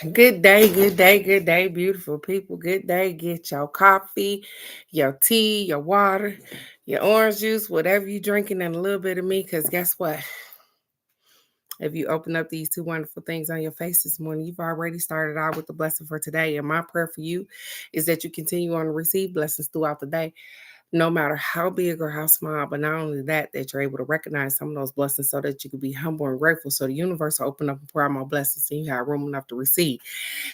Good day, good day, good day, beautiful people. Good day. Get your coffee, your tea, your water, your orange juice, whatever you're drinking, and a little bit of me. Because guess what? If you open up these two wonderful things on your face this morning, you've already started out with the blessing for today. And my prayer for you is that you continue on to receive blessings throughout the day, no matter how big or how small. But not only that, that you're able to recognize some of those blessings so that you can be humble and grateful. So the universe will open up and pour out more blessings and you have room enough to receive.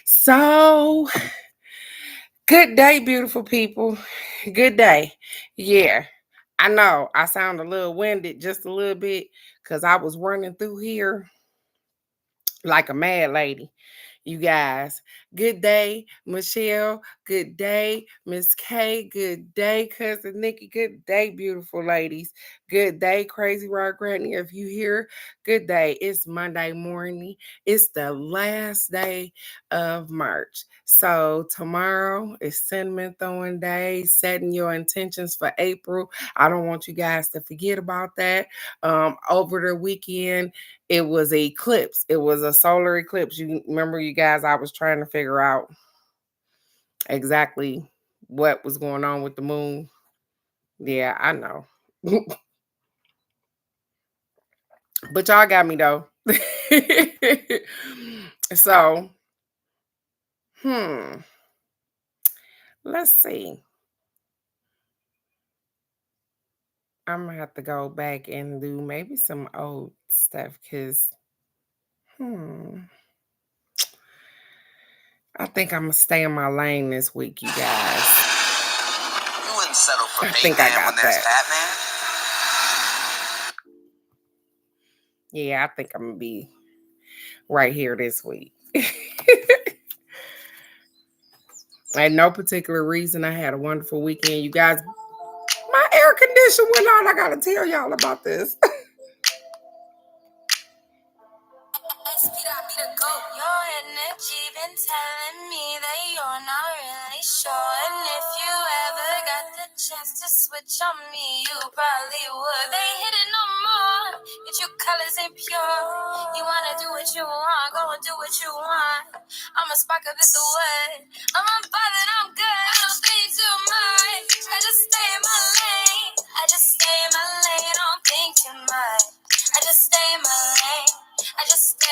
So, good day, beautiful people. Good day. Yeah, I know I sound a little winded, just a little bit, because I was running through here like a mad lady. You guys, good day, Michelle. Good day, Miss K. Good day, cousin Nikki. Good day, beautiful ladies. Good day, Crazy Rock Granny. If you here, good day. It's Monday morning. It's the last day of March. So tomorrow is cinnamon throwing day, setting your intentions for April. I don't want you guys to forget about that. Over the weekend, it was an eclipse. It was a solar eclipse. You remember, you guys, I was trying to figure out exactly what was going on with the moon. Yeah, I know. But y'all got me though. So, hmm, let's see. I'm gonna have to go back and do maybe some old stuff because hmm. I think I'm gonna stay in my lane this week, you guys. You wouldn't settle for I think I Batman when got there's that. Batman? Yeah, I think I'm gonna be right here this week. And no particular reason. I had a wonderful weekend. You guys, my air conditioner went on. I gotta tell y'all about this. Your energy been telling me that you're not really sure. And if you ever got the chance to switch on me, you probably would. They hit it no more. Get your colors ain't pure. You wanna do what you want, go and do what you want. I'm a spark of this wood. I'm unbothered, I'm good. I don't think too much. I just stay in my lane. I just stay in my lane. I don't think too much. I just stay in my lane. I just stay.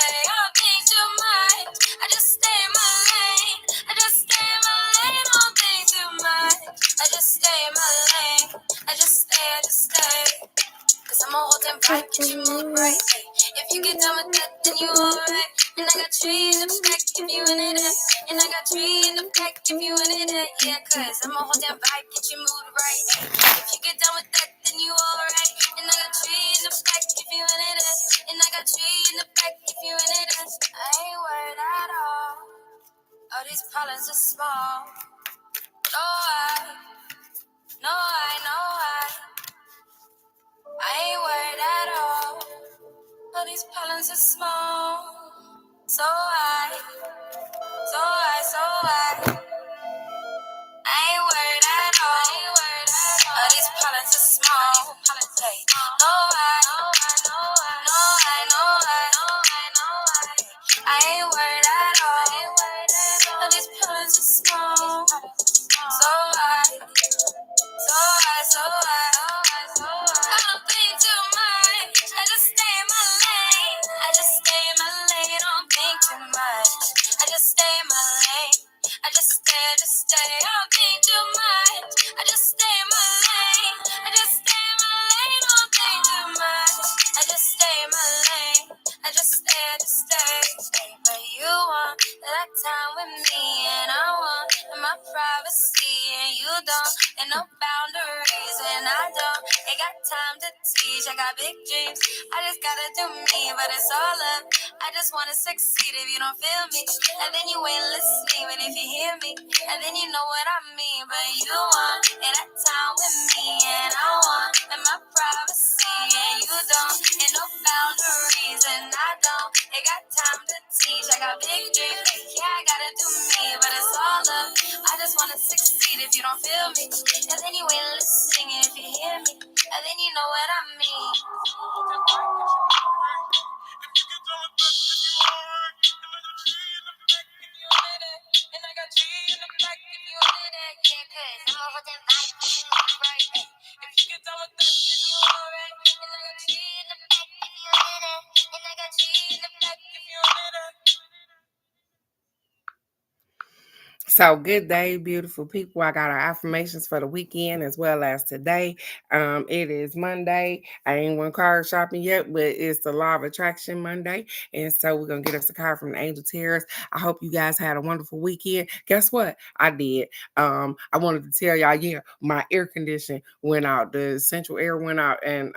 I don't think too much. I just stay in my lane. I just stay in my lane. I don't think too much. I just stay in my lane. I just stay. Cause I'm a hold them vibe, get you move right. Hey. If you get done with that, then you alright. And I got trees in the back if you in it. And I got trees in the back if you in it. Yeah, cause I'm a hold them vibe, get you moved right. Hey. If you get done with that, then you alright. And I got trees in the back if you in it. And I got trees in the back if you in it. I ain't worried at all. All these problems are small. No, I ain't worried at all. All these problems are small. So I ain't worried at all. All these problems are small. Hey, no, I ain't worried at all. All these problems are small. So I don't think too much. I just stay in my lane. I just stay in my lane. I don't think too much. I just stay in my lane. I just stay. I don't think too much. I just stay in my lane. I just stay in my lane. I don't think too much. I just stay in my lane. I just stay. But you want that time with me, and I want my privacy, and you don't. And no boundaries, and I don't. Ain't got time to teach. I got big dreams. I just gotta do me, but it's all up. I just wanna succeed if you don't feel me. And then you ain't listening, but if you hear me, and then you know what I mean. But you want and that time with me, and I want and my privacy, and you don't. And no boundaries, and I don't. Ain't got time to teach. I got big dreams. Yeah, I gotta do me, but it's all up. I just wanna succeed if you don't feel me. And then you ain't listening if you hear me. And then you know what I mean. good. I'm over that vibe, pushing on the right. If you get down with that, then you alright. And I got G in the back if you in it. And I got G in the back if you in it. So, good day, beautiful people. I got our affirmations for the weekend as well as today. It is Monday. I ain't went card shopping yet, but it's the Law of Attraction Monday. And so we're gonna get us a card from the Angel Terrace. I hope you guys had a wonderful weekend. Guess what? I did. I wanted to tell y'all, yeah, my air condition went out, the central air went out, and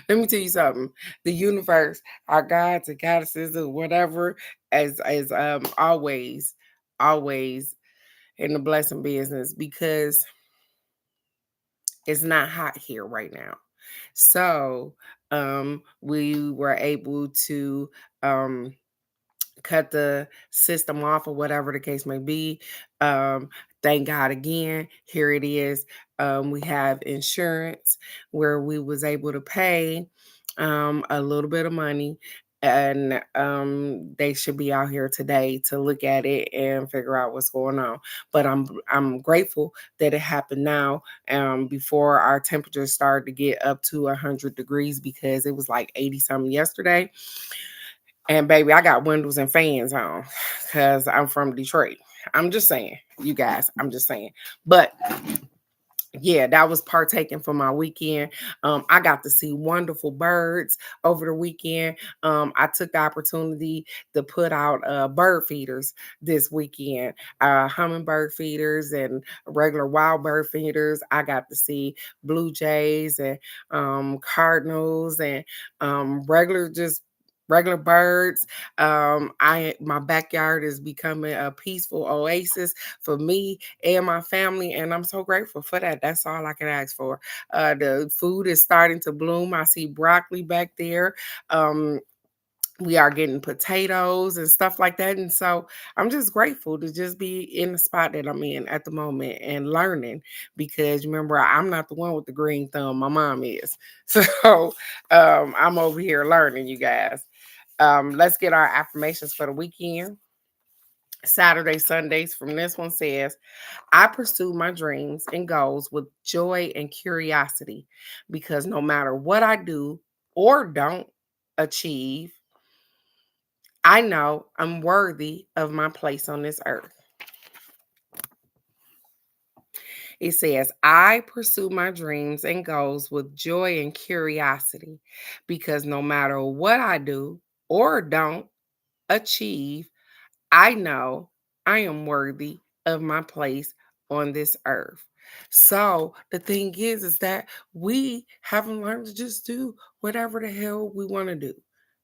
let me tell you something. The universe, our gods and goddesses, or whatever, as always in the blessing business, because it's not hot here right now. So we were able to cut the system off or whatever the case may be. Thank God again. Here it is. We have insurance where we was able to pay a little bit of money, and they should be out here today to look at it and figure out what's going on. But I'm grateful that it happened now, before our temperatures started to get up to 100 degrees, because it was like 80 something yesterday. And baby, I got windows and fans on because I'm from Detroit. I'm just saying, you guys, I'm just saying. But yeah, that was partaking for my weekend. I got to see wonderful birds over the weekend. I took the opportunity to put out bird feeders this weekend, hummingbird feeders and regular wild bird feeders. I got to see blue jays and cardinals and regular birds. I My backyard is becoming a peaceful oasis for me and my family, and I'm so grateful for that. That's all I can ask for. The food is starting to bloom. I see broccoli back there. Um, we are getting potatoes and stuff like that. And so I'm just grateful to just be in the spot that I'm in at the moment and learning, because remember, I'm not the one with the green thumb. My mom is. So I'm over here learning, you guys. Let's get our affirmations for the weekend. Saturday, Sundays from this one says, I pursue my dreams and goals with joy and curiosity, because no matter what I do or don't achieve, I know I'm worthy of my place on this earth. It says, I pursue my dreams and goals with joy and curiosity, because no matter what I do or don't achieve, I know I am worthy of my place on this earth. So the thing is that we haven't learned to just do whatever the hell we want to do.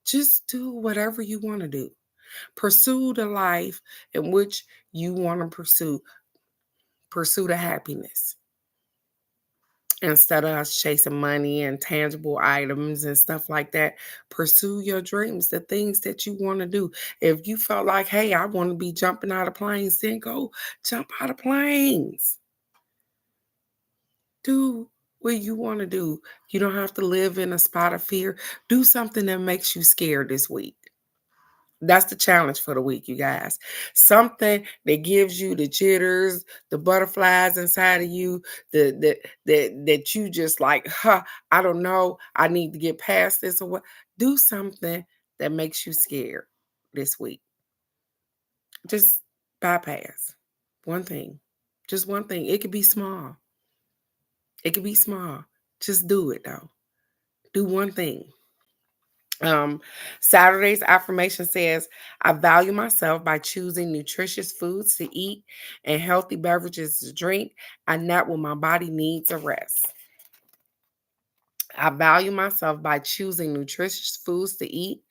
Just do whatever you want to do. Pursue the life in which you want to pursue. Pursue the happiness, instead of us chasing money and tangible items and stuff like that. Pursue your dreams, the things that you want to do. If you felt like, hey, I want to be jumping out of planes, then go jump out of planes. Do what you want to do. You don't have to live in a spot of fear. Do something that makes you scared this week. That's the challenge for the week, you guys. Something that gives you the jitters, the butterflies inside of you, that you just like, huh, I don't know, I need to get past this or what. Do something that makes you scared this week. Just bypass one thing. Just one thing. It could be small. It could be small. Just do it though. Do one thing. Um, Saturday's affirmation says, I value myself by choosing nutritious foods to eat and healthy beverages to drink. I nap when my body needs a rest. I value myself by choosing nutritious foods to eat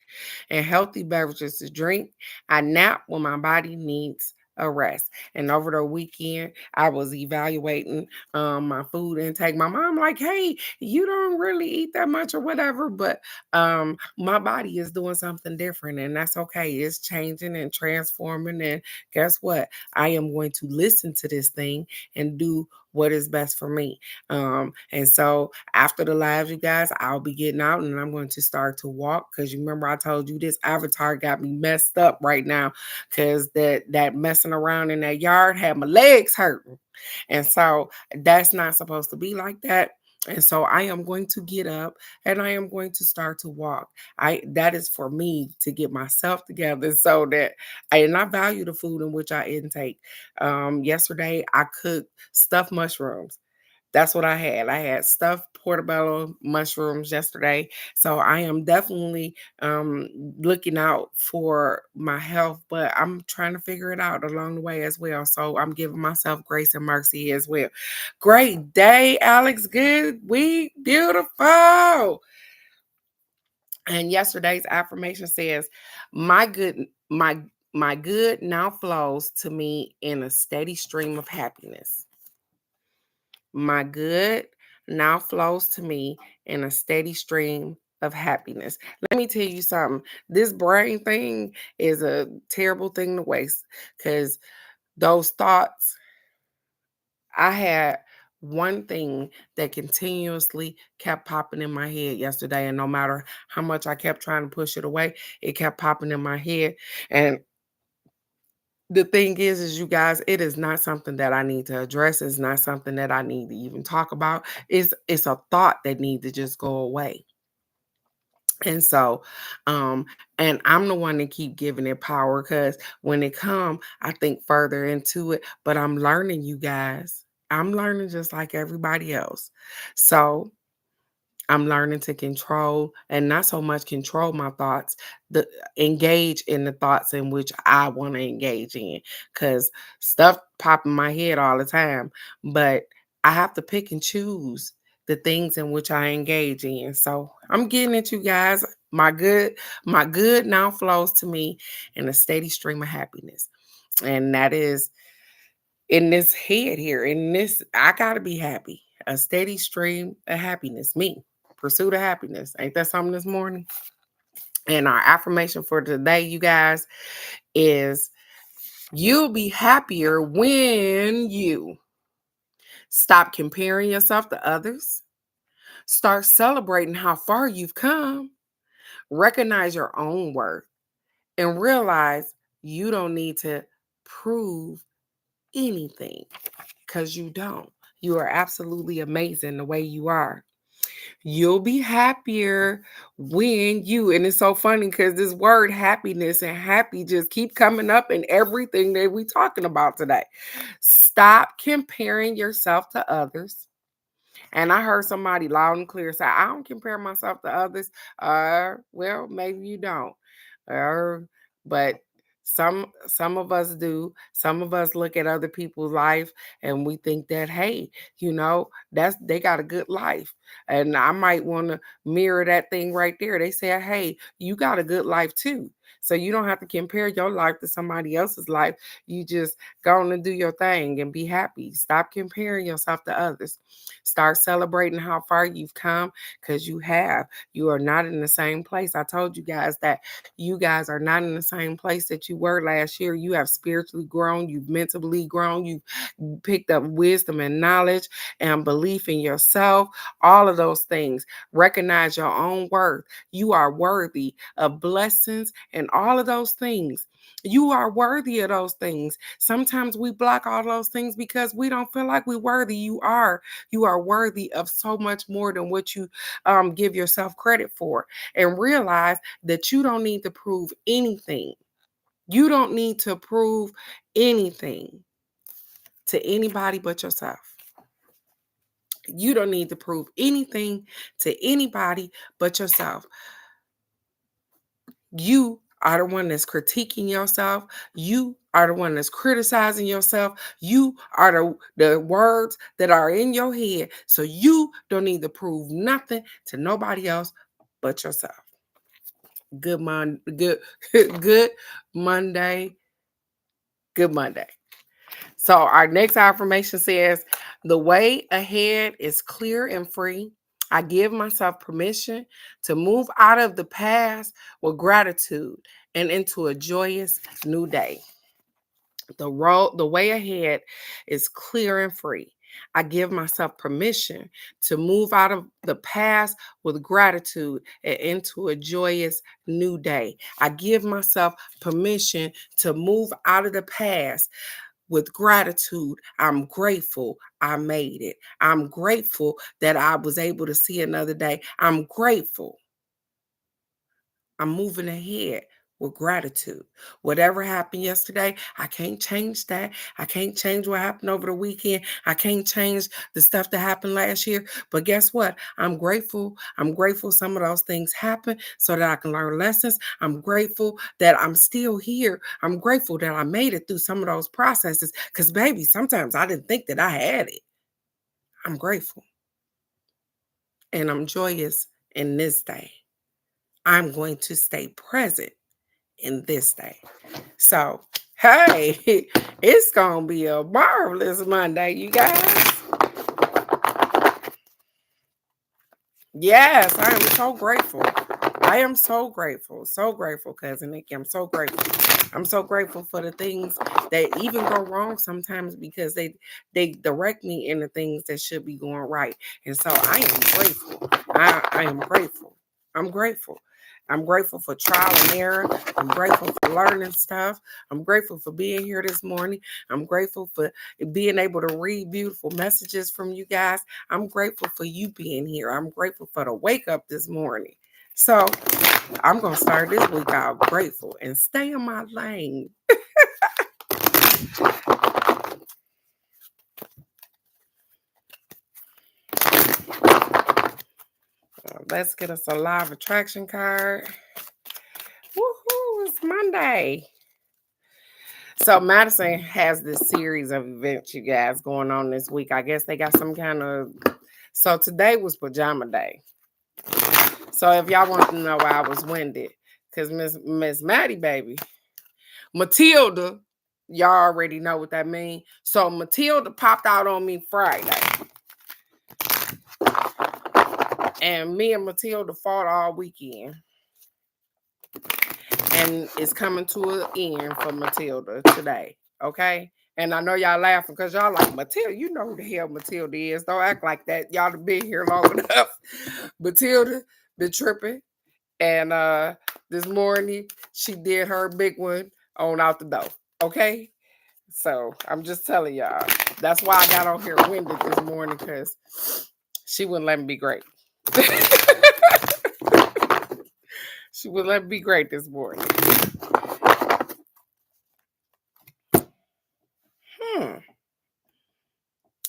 and healthy beverages to drink. I nap when my body needs a rest. And over the weekend, I was evaluating my food intake. My mom, like, hey, you don't really eat that much or whatever, but my body is doing something different, and that's okay. It's changing and transforming. And guess what? I am going to listen to this thing and do what is best for me. And so after the lives, you guys, I'll be getting out and I'm going to start to walk because you remember I told you this avatar got me messed up right now because that messing around in that yard had my legs hurting. And so that's not supposed to be like that. And so I am going to get up and I am going to start to walk. I That is for me to get myself together so that I value the food in which I intake. Yesterday I cooked stuffed mushrooms. That's what I had. I had stuffed portobello mushrooms yesterday. So I am definitely looking out for my health, but I'm trying to figure it out along the way as well. So I'm giving myself grace and mercy as well. Great day, Alex. Good week. Beautiful. And yesterday's affirmation says, my good, my good now flows to me in a steady stream of happiness. My good now flows to me in a steady stream of happiness. Let me tell you something. This brain thing is a terrible thing to waste because those thoughts, I had one thing that continuously kept popping in my head yesterday. And no matter how much I kept trying to push it away, it kept popping in my head. And the thing is you guys, it is not something that I need to address. It's not something that I need to even talk about. It's a thought that needs to just go away. And so, um, and I'm the one that keep giving it power because when it come, I think further into it. But I'm learning, you guys. I'm learning just like everybody else. So I'm learning to control and not so much control my thoughts, the engage in the thoughts in which I want to engage in. Cause stuff pop in my head all the time. But I have to pick and choose the things in which I engage in. So I'm getting it, you guys. My good now flows to me in a steady stream of happiness. And that is in this head here, in this, I gotta be happy. A steady stream of happiness. Me. Pursuit of happiness. Ain't that something this morning? And our affirmation for today, you guys, is you'll be happier when you stop comparing yourself to others, start celebrating how far you've come, recognize your own worth, and realize you don't need to prove anything because you don't. You are absolutely amazing the way you are. You'll be happier when you, and it's so funny because this word happiness and happy just keep coming up in everything that we talking about today. Stop comparing yourself to others. And I heard somebody loud and clear say, I don't compare myself to others. Well, maybe you don't. Uh, but some of us do. Some of us look at other people's life and we think that, hey, that's they got a good life. And I might want to mirror that thing right there. They say, hey, you got a good life too. So you don't have to compare your life to somebody else's life. You just go on and do your thing and be happy. Stop comparing yourself to others. Start celebrating how far you've come because you have. You are not in the same place. I told you guys that you guys are not in the same place that you were last year. You have spiritually grown, you've mentally grown, you've picked up wisdom and knowledge and belief in yourself, all of those things. Recognize your own worth. You are worthy of blessings and all of those things. You are worthy of those things. Sometimes we block all those things because we don't feel like we're worthy. You are. You are worthy of so much more than what you give yourself credit for. And realize that you don't need to prove anything. You don't need to prove anything to anybody but yourself. You don't need to prove anything to anybody but yourself. You are the one that's critiquing yourself. You are the one that's criticizing yourself. You are the words that are in your head. So you don't need to prove nothing to nobody else but yourself. Good good Monday. Good Monday. So our next affirmation says, the way ahead is clear and free. I give myself permission to move out of the past with gratitude and into a joyous new day. The way ahead is clear and free. I give myself permission to move out of the past with gratitude and into a joyous new day. I give myself permission to move out of the past with gratitude. I'm grateful I made it. I'm grateful that I was able to see another day. I'm grateful. I'm moving ahead with gratitude. Whatever happened yesterday, I can't change that. I can't change what happened over the weekend. I can't change the stuff that happened last year. But guess what? I'm grateful. I'm grateful some of those things happened so that I can learn lessons. I'm grateful that I'm still here. I'm grateful that I made it through some of those processes. Because, baby, sometimes I didn't think that I had it. I'm grateful. And I'm joyous in this day. I'm going to stay present in this day. So, hey, it's going to be a marvelous Monday, you guys. Yes, I am so grateful. I am so grateful, cousin Nikki. I'm so grateful. I'm so grateful for the things that even go wrong sometimes because they direct me in the things that should be going right. And so I am grateful. I am grateful. I'm grateful. I'm grateful for trial and error. I'm grateful for learning stuff. I'm grateful for being here this morning. I'm grateful for being able to read beautiful messages from you guys. I'm grateful for you being here. I'm grateful for the wake up this morning. So I'm going to start this week out grateful and stay in my lane. Let's get us a live attraction card. Woohoo, it's Monday. So Madison has this series of events, you guys, going on this week. I guess they got some kind of... So today was pajama day. So if y'all want to know why I was winded, because Miss Maddie, baby, Matilda, y'all already know what that means. So Matilda popped out on me Friday. And me and Matilda fought all weekend. And it's coming to an end for Matilda today. Okay? And I know y'all laughing because y'all like, Matilda, you know who the hell Matilda is. Don't act like that. Y'all have been here long enough. Matilda been tripping. And this morning, she did her big one on out the door. Okay? So I'm just telling y'all. That's why I got on here winded this morning, because she wouldn't let me be great. She wouldn't let me be great this morning.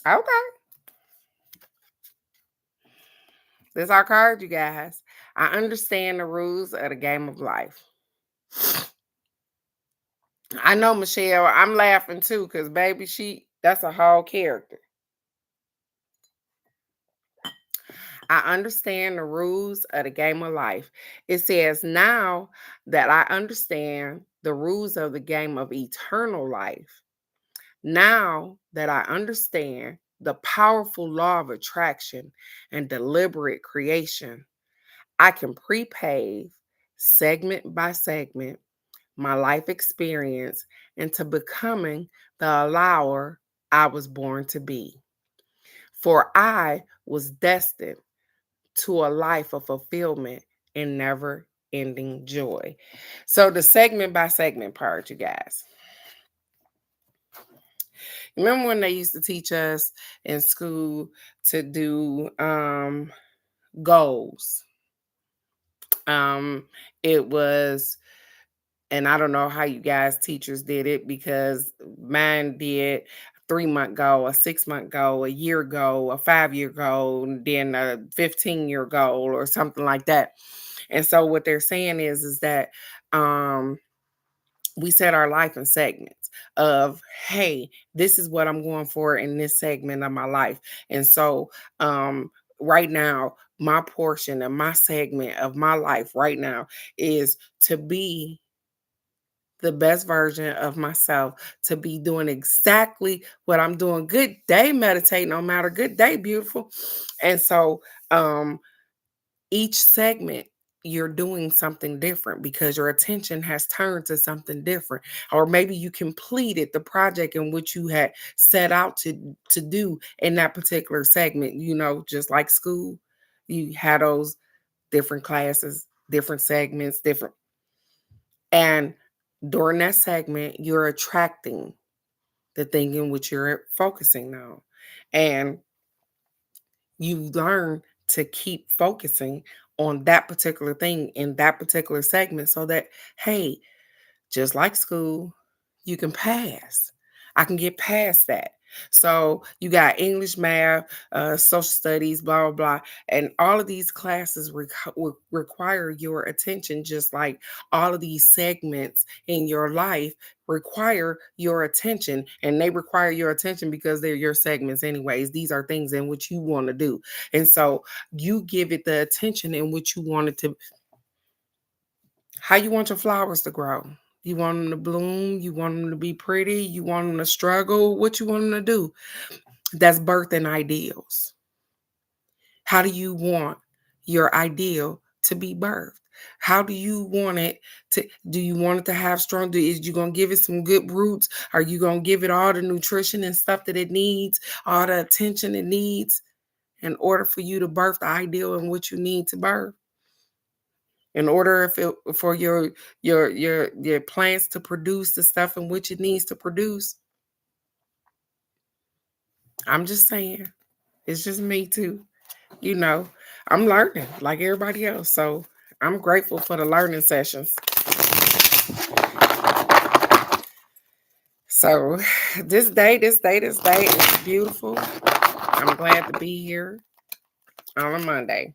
Okay. This our card, you guys. I understand the rules of the game of life. I know, Michelle, I'm laughing too, because baby, that's a whole character. I understand the rules of the game of life. It says, now that I understand the rules of the game of eternal life, now that I understand the powerful law of attraction and deliberate creation, I can prepave segment by segment my life experience into becoming the allower I was born to be. For I was destined to a life of fulfillment and never ending joy. So, the segment by segment part, you guys. Remember when they used to teach us in school to do goals? It was, and I don't know how you guys teachers did it, because mine did 3-month goal, a 6-month goal, a year goal, a 5-year goal, and then a 15-year goal or something like that. And so what they're saying is that we set our life in segments of, hey, this is what I'm going for in this segment of my life. And so right now, my portion of my segment of my life right now is to be the best version of myself, to be doing exactly what I'm doing. Good day, meditate, no matter. Good day, beautiful. And so each segment you're doing something different because your attention has turned to something different, or maybe you completed the project in which you had set out to do in that particular segment. Just like school, you had those different classes, different segments, different, and during that segment you're attracting the thing in which you're focusing on, and you learn to keep focusing on that particular thing in that particular segment, so that, hey, just like school, you can pass. I can get past that. So you got English, math, social studies, blah, blah, blah. And all of these classes require your attention, just like all of these segments in your life require your attention. And they require your attention because they're your segments, anyways. These are things in which you want to do. And so you give it the attention in which you want it to. How you want your flowers to grow? You want them to bloom? You want them to be pretty? You want them to struggle? What you want them to do? That's birthing ideals. How do you want your ideal to be birthed? How do you want it to? Do you want it to have strong? Is you gonna give it some good roots? Are you gonna give it all the nutrition and stuff that it needs, all the attention it needs, in order for you to birth the ideal in what you need to birth? In order for your plants to produce the stuff in which it needs to produce. I'm just saying, it's just me too. You know, I'm learning like everybody else. So I'm grateful for the learning sessions. So this day is beautiful. I'm glad to be here on a Monday.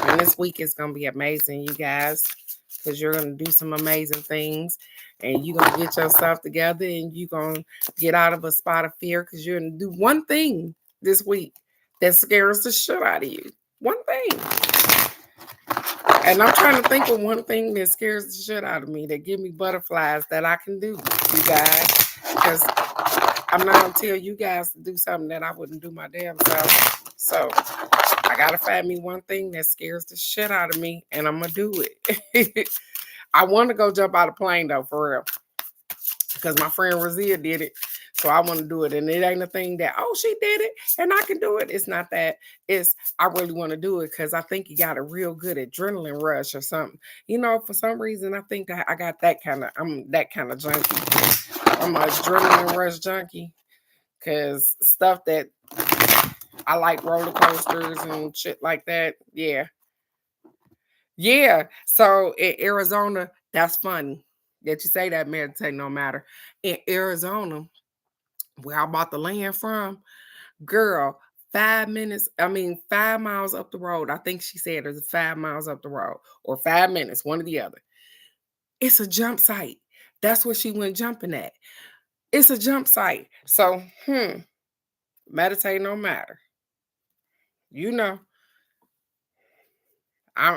And this week is going to be amazing, you guys, because you're going to do some amazing things, and you're going to get yourself together, and you're going to get out of a spot of fear, because you're going to do one thing this week that scares the shit out of you. One thing. And I'm trying to think of one thing that scares the shit out of me, that give me butterflies, that I can do, you guys. Because I'm not going to tell you guys to do something that I wouldn't do my damn self. So I gotta find me one thing that scares the shit out of me, and I'm gonna do it. I want to go jump out of plane though, for real, because my friend Razia did it, so I want to do it. And it ain't a thing that, oh, she did it and I can do it. It's not that. It's, I really want to do it because I think you got a real good adrenaline rush or something. For some reason I think that I got that kind of. I'm that kind of junkie. I'm an adrenaline rush junkie, because stuff that I like, roller coasters and shit like that. Yeah. Yeah. So in Arizona, that's funny that you say that, meditate no matter. In Arizona, where I bought the land from, girl, 5 minutes, 5 miles up the road. I think she said there's 5 miles up the road, or 5 minutes, one or the other. It's a jump site. That's where she went jumping at. It's a jump site. So, meditate no matter. I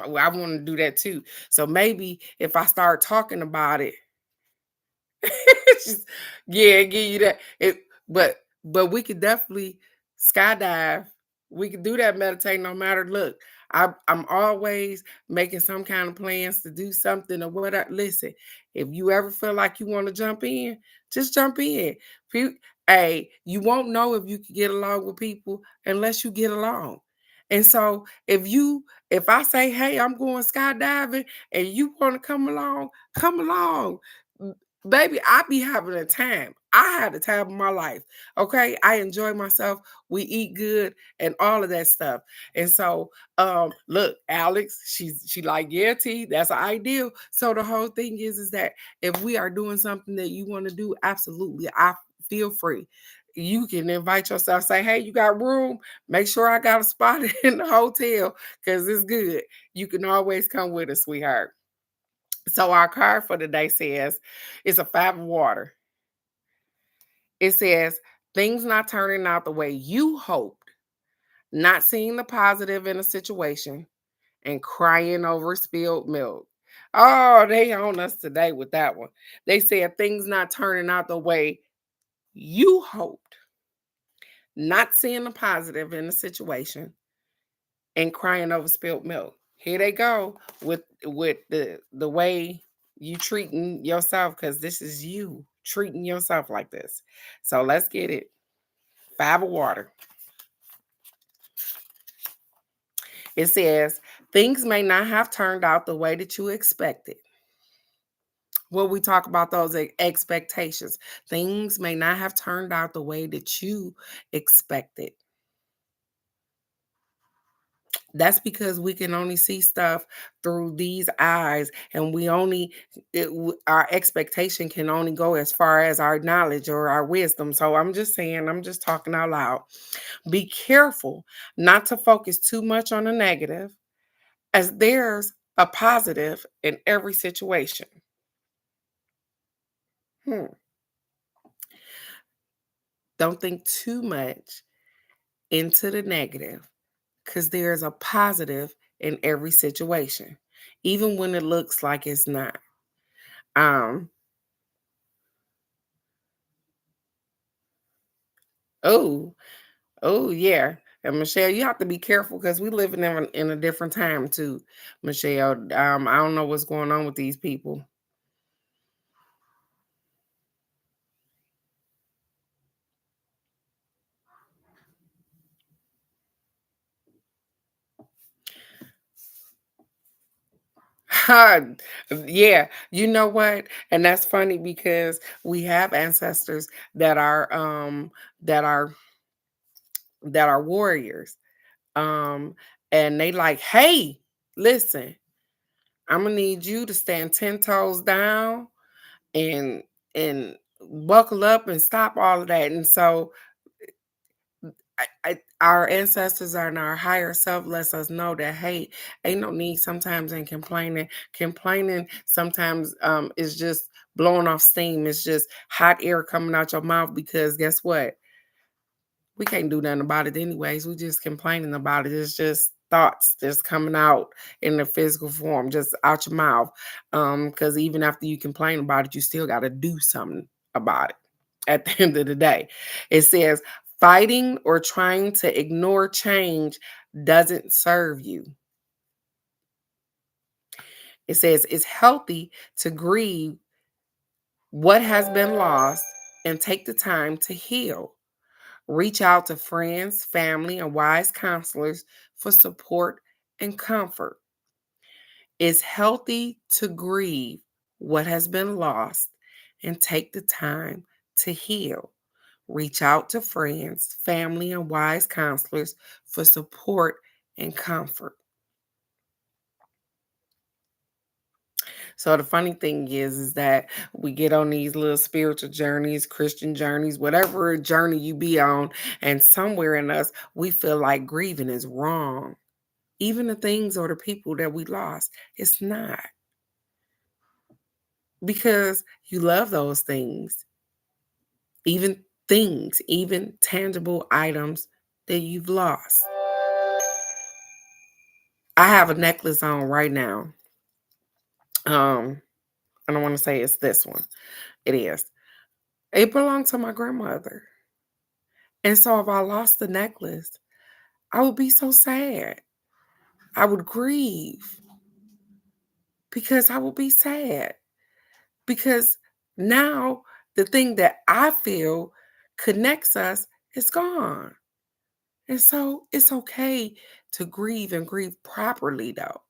want to do that too. So maybe if I start talking about it, yeah, give you that. But we could definitely skydive. We could do that, meditate no matter. Look, I'm always making some kind of plans to do something or whatever. Listen, if you ever feel like you want to jump in, just jump in. Hey, you won't know if you can get along with people unless you get along. And so if I say, hey, I'm going skydiving and you want to come along, come along. Baby, I be having a time. I had the time of my life. Okay. I enjoy myself. We eat good and all of that stuff. And so look, Alex, she like, yeah, T, that's an ideal. So the whole thing is that if we are doing something that you want to do, absolutely, I feel free. You can invite yourself, say, hey, you got room? Make sure I got a spot in the hotel, because it's good. You can always come with us, sweetheart. So our card for today says it's a 5 of water. It says things not turning out the way you hoped, not seeing the positive in a situation, and crying over spilled milk. Oh, they on us today with that one. They said things not turning out the way you hoped, not seeing the positive in a situation, and crying over spilled milk. Here they go with the way you treating yourself, because this is you treating yourself like this. So let's get it. 5 of water. It says things may not have turned out the way that you expected. When we talk about those expectations, things may not have turned out the way that you expected. That's because we can only see stuff through these eyes, and our expectation can only go as far as our knowledge or our wisdom. So I'm just saying, I'm just talking out loud. Be careful not to focus too much on the negative, as there's a positive in every situation. Hmm. Don't think too much into the negative, because there's a positive in every situation, even when it looks like it's not. Um, oh, oh yeah. And Michelle, you have to be careful because we live in a different time too, Michelle. I don't know what's going on with these people. Yeah, you know what? And that's funny because we have ancestors that are that are that are warriors. Um and they like, "Hey, listen, I'm gonna need you to stand 10 toes down and buckle up and stop all of that." And so our ancestors and our higher self lets us know that, hey, ain't no need sometimes in complaining. Complaining sometimes is just blowing off steam. It's just hot air coming out your mouth, because guess what? We can't do nothing about it anyways. We just complaining about it. It's just thoughts that's coming out in the physical form, just out your mouth. Because even after you complain about it, you still got to do something about it at the end of the day. It says fighting or trying to ignore change doesn't serve you. It says it's healthy to grieve what has been lost and take the time to heal. Reach out to friends, family, and wise counselors for support and comfort. It's healthy to grieve what has been lost and take the time to heal. Reach out to friends, family, and wise counselors for support and comfort. So the funny thing is that we get on these little spiritual journeys, Christian journeys, whatever journey you be on, and somewhere in us we feel like grieving is wrong. Even the things or the people that we lost, it's not, because you love those things, even things, even tangible items that you've lost. I have a necklace on right now. Um, I don't want to say it's this one. It is. It belonged to my grandmother. And so if I lost the necklace, I would be so sad. I would grieve because I would be sad. Because now the thing that I feel connects us is gone. And so it's okay to grieve and grieve properly, though.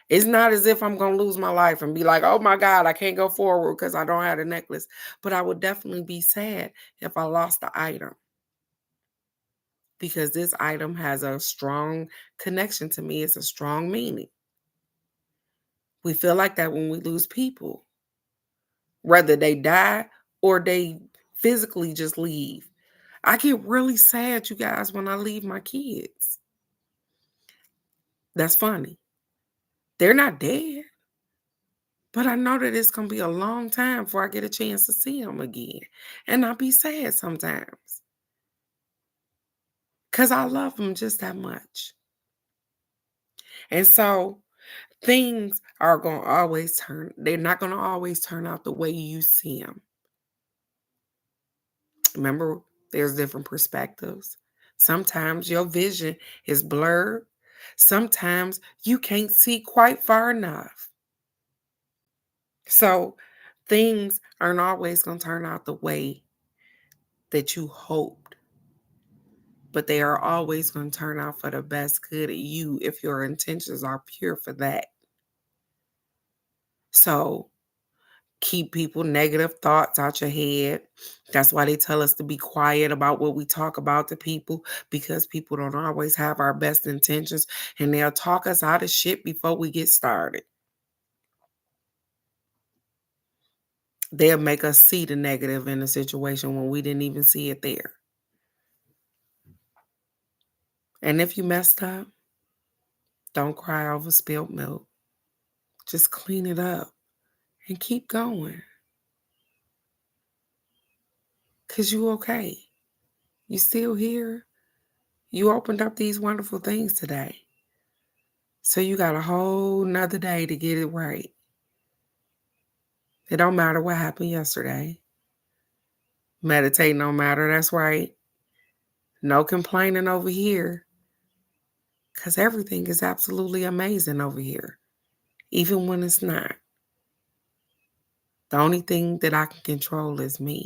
It's not as if I'm going to lose my life and be like, oh my God, I can't go forward because I don't have a necklace. But I would definitely be sad if I lost the item, because this item has a strong connection to me. It's a strong meaning. We feel like that when we lose people, whether they die or they physically just leave. I get really sad, you guys, when I leave my kids. That's funny. They're not dead, but I know that it's going to be a long time before I get a chance to see them again. And I'll be sad sometimes because I love them just that much. And so things are going to they're not going to always turn out the way you see them. Remember, there's different perspectives. Sometimes your vision is blurred. Sometimes you can't see quite far enough. So things aren't always going to turn out the way that you hoped, but they are always going to turn out for the best good of you if your intentions are pure for that. So keep people negative thoughts out your head. That's why they tell us to be quiet about what we talk about to people, because people don't always have our best intentions and they'll talk us out of shit before we get started. They'll make us see the negative in the situation when we didn't even see it there. And if you messed up, don't cry over spilled milk. Just clean it up and keep going. Because you okay. You still here. You opened up these wonderful things today. So you got a whole nother day to get it right. It don't matter what happened yesterday. Meditating don't matter. That's right. No complaining over here. Because everything is absolutely amazing over here. Even when it's not. The only thing that I can control is me.